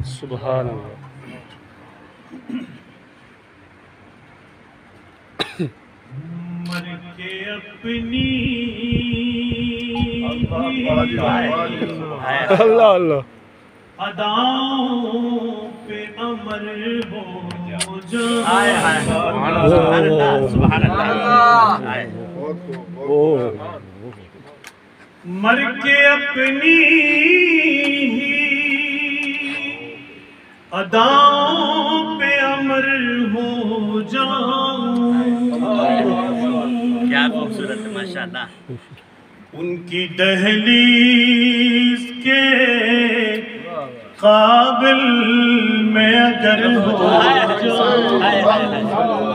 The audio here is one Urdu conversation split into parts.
سبحان اللہ. مر کے اپنی اللہ اللہ اداؤں پہ امر ہو سبحان اللہ. مر کے اپنی اداؤں پہ امر ہو جاؤں. کیا خوبصورت ماشاءاللہ. ان کی دہلیز کے قابل میں اگر ہو جاؤں.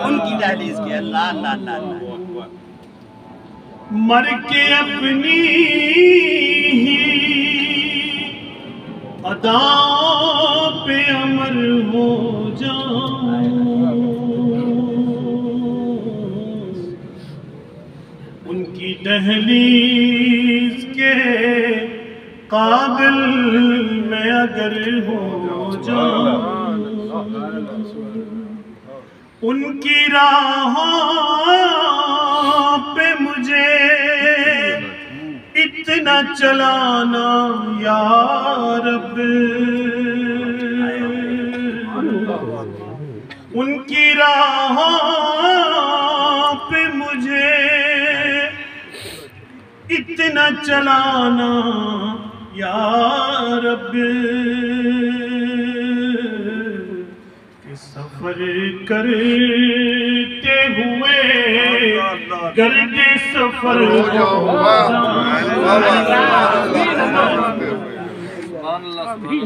ان کی دہلیز کی اللہ اللہ اللہ اللہ. مر کے اپنی ہی اداؤں پہ امر ہو جاؤں. ان کی دہلیز کے قابل میں اگر ہو جاؤں. ان کی راہوں پہ مجھے اتنا چلانا یا رب. ان کی راہوں پہ مجھے اتنا چلانا یا رب کہ سفر کرتے ہوئے گرد سفر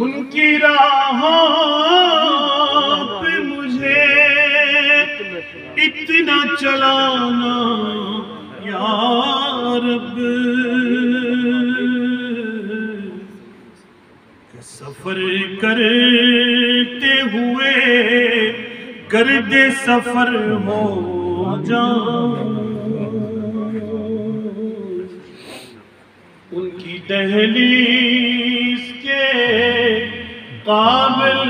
ان کی راہوں پہ مجھے اتنا چلانا یا رب کہ سفر کرتے ہوئے گرد سفر ہو جاؤں. ان کی دہلیز کے قابل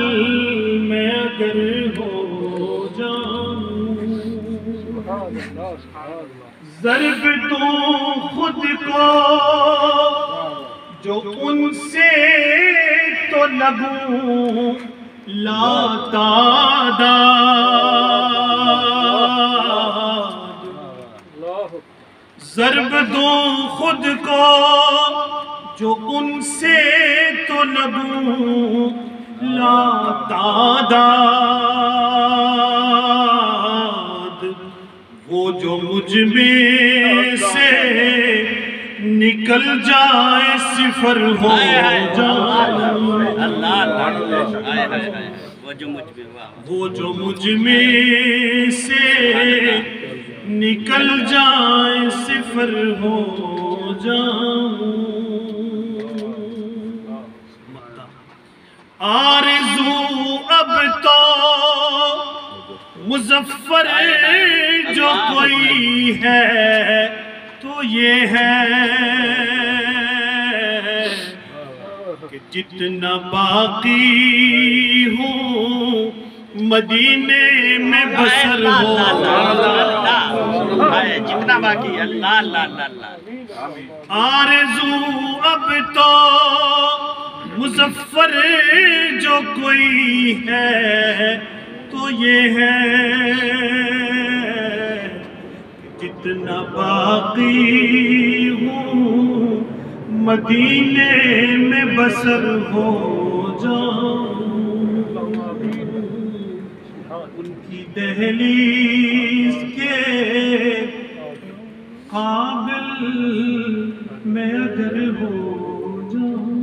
میں اگر ہو جاؤں. ضرب دوں خود کو جو ان سے تو لگوں لا تعداد. ضرب دوں خود کو جو ان سے تو لگوں لا تعداد. وہ جو مجھ میں سے نکل جائے صفر ہو جاؤں. وہ جو مجھ میں سے نکل جائے صفر ہو جاؤں. آرزو اب تو مظفر جو کوئی ہے تو یہ ہے کہ جتنا باقی ہوں مدینے میں بسر ہو. جتنا باقی اللہ اللہ اللہ. آرزو اب تو مظفر جو کوئی ہے تو یہ ہے جتنا باقی ہوں مدینے میں بسر ہو جاؤں. ان کی دہلیز کے قابل میں اگر ہو جاؤں.